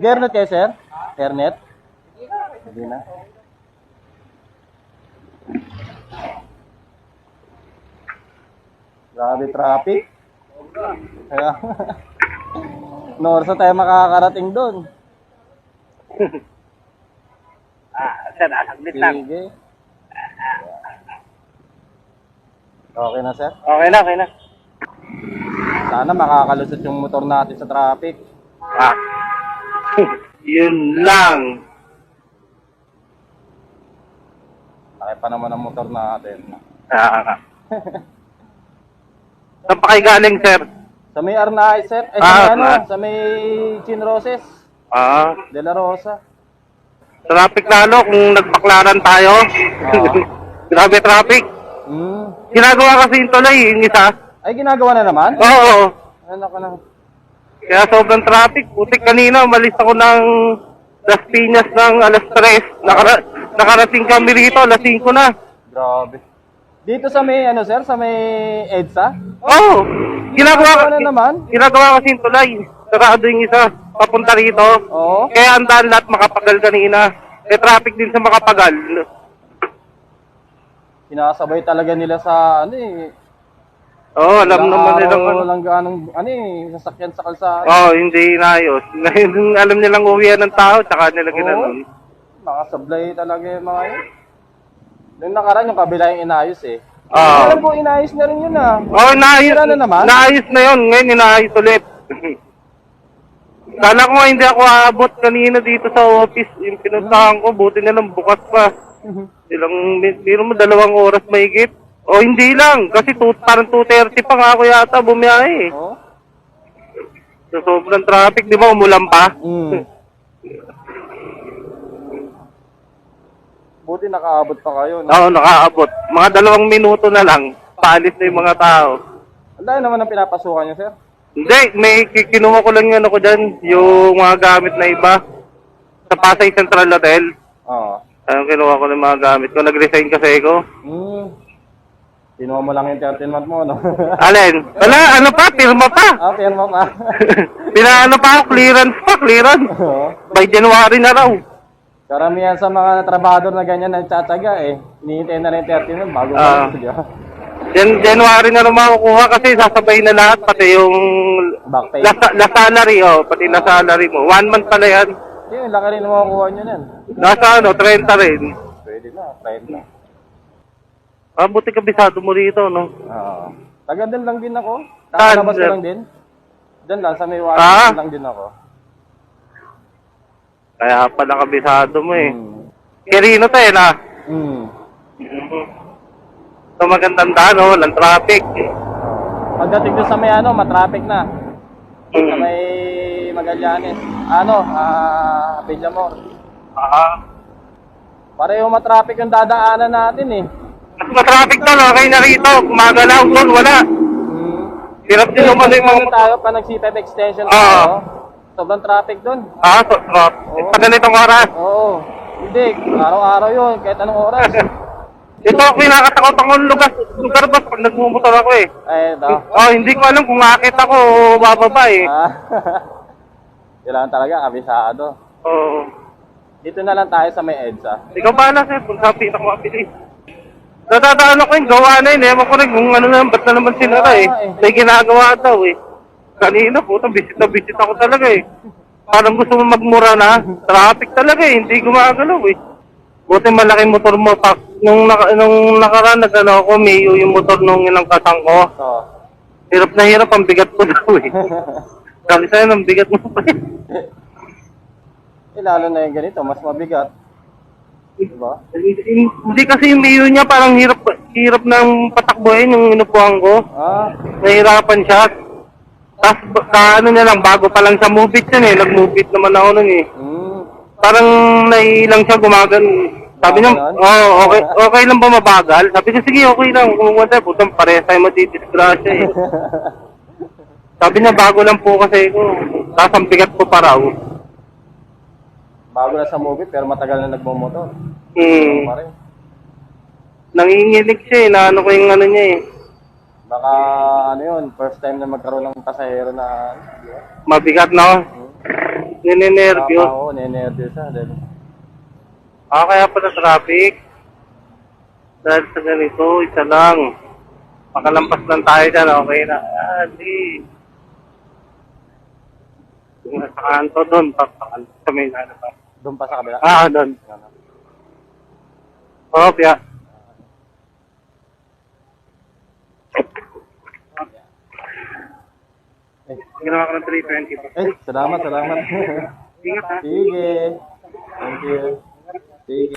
Nag-airnet kayo, sir? Airnet? Hindi na. Grabe traffic. Kaya, Norsa tayo makakarating doon. Sir, saglit lang. Sige. Okay na, sir? Okay na, okay na. Sana makakalusot yung motor natin sa traffic. Yun lang. Laki pa naman ang motor natin. Saan pa kayo galing, sir? Sa may Arnay, sir? Sa may ano? Sa may Chinroses. De La Rosa. Traffic lalo kung nagpaklaran tayo. Grabe traffic. Ginagawa kasi yung tulay, yung isa. Ay, ginagawa na naman? Oo. Ano ka na? Kaya sobrang traffic. Putik kanina, umalis ako ng Las Piñas ng alas 3. Nakarating kami rito, alas 5 na. Grabe. Dito sa may, ano sir, sa may EDSA? Oo. Ginagawa na naman? Ginagawa kasi yung tulay. Sarado yung isa, papunta rito. Oo. Kaya andahan lahat makapagal kanina. May traffic din sa makapagal. Sinasabay talaga nila sa, ano eh. Oo, alam naman nilang ano. Walang ganong, ano eh, sasakyan sa kalsada. Oo, hindi inayos. Alam nilang uwihan ng tao, tsaka nila ginanon. Nakasablay talaga yung mga yun. Nung nakaraan, yung kabila yung inayos eh. Oo. Alam po, inayos na rin yun ah. Oo, naayos na naman? Naayos na yun, ngayon inaayos ulit. Kala ko nga hindi ako aabot kanina dito sa office. Yung pinuntahan ko, buti na lang bukas pa. Meron mo 2 oras mahigit. O hindi lang, kasi parang 2:30 pa nga ako yata bumiyahe. Oo. So, sobrang traffic, di ba umulan pa? Buti nakaabot pa kayo. No? Oo, nakaabot. Mga 2 minuto na lang, paalis na yung mga tao. Ang dahil naman ang pinapasukan nyo, sir? Hindi, may kinuha ko lang yung ano ko dyan, yung mga gamit na iba. Sa Pasay Central Hotel. Oo. Ayun, kinuha ko ng mga gamit ko. Nag-resign kasi ako. Kinuha mo lang yung 13 month mo, no? Alin? Wala, ano pa? Pirma pa. Pirma pa. Pinaano pa ako? Clearance. By January na raw. Karamihan sa mga trabahador na ganyan nagtsatsaga eh. Hinihintay na rin 13 month bago di ba? January na naman makukuha kasi sasabay na lahat, pati yung back pay. La salary, pati la salary mo. 1 month pala yan. Yung laki rin makukuha nyo yan. Nasa 30 rin. Pwede na, 30. Buti kabisado mo rito, no? Oo. Taga din lang din ako. Nakalabas ko lang din. Diyan lang, sa may lang din ako. Kaya pala kabisado mo eh. Kirino tayo na. So magandang daan, walang traffic. Pagdating doon sa may matraffic na. Sa may Magallanes. Villamor. Pareho matraffic yung dadaanan natin eh. Mas matraffic doon, okay na rito. Gumagalaw doon, wala. Hirap din naman yung mga tayo pa nag-C5 extension tayo. Sobrang traffic doon. Sa ganitong oras. Oo. Hindi, araw-araw yun, kahit anong oras. Ito ako kinakatakot akong lugar ba pag nagmumotor ako eh. Ito. Hindi ko alam kung akit ako o bababa eh. Kailangan talaga, kabisado. Oo. Dito na lang tayo sa may EDSA. Ikaw bahala sir, kung sabi na ko mapili. Natataano ko yung gawa na yun, ewan ko rin kung ano naman, ba't na naman sinara eh. May ginagawa daw eh. Kanina putang bisit na bisit ako talaga eh. Parang gusto mo magmura na, traffic talaga eh, hindi gumagalaw eh. Buti malaking motor mo, nung nakaraan nag-ano ako, may yung motor nung ilang kasang ko. Hirap na hirap, ang bigat ko daw eh. Sabi sa'yo, ang bigat mo pa eh. Lalo na yung ganito, mas mabigat. Diba? Hindi kasi yung mayo niya parang hirap ng patakbuhin yung inupuan ko. Nahirapan siya. Tapos ano niya lang, bago pa lang sa move it yun eh. Nag-move it naman ako nun eh. Parang nailang siya gumagan. Sabi niya, okay lang ba mabagal? Sabi niya, sige, okay lang. Kumuha tayo, putang parehas tayo matidisgrasya eh. Sabi niya, bago lang po kasi ko. Tapos ang bigat ko pa raw. Bago na sa movie, pero matagal na nagmumotor. Nanginginig siya eh, naano ko yung ano niya eh. Baka ano yun, first time na magkaroon ng pasahero na... Mabigat no? Ninenervyos. Oo, ninenervyos siya. Kaya pala traffic. Dahil sa ganito, isa lang. Makalampas lang tayo dyan, okay na. Di. Yung nasa kanto doon, papakanto sa may ano pa. Doon pa sa kabila. Doon. Oo, Pia. Ginawa ko ng 320 pa. Salamat. Ingat ha. Sige. Thank you. Sige.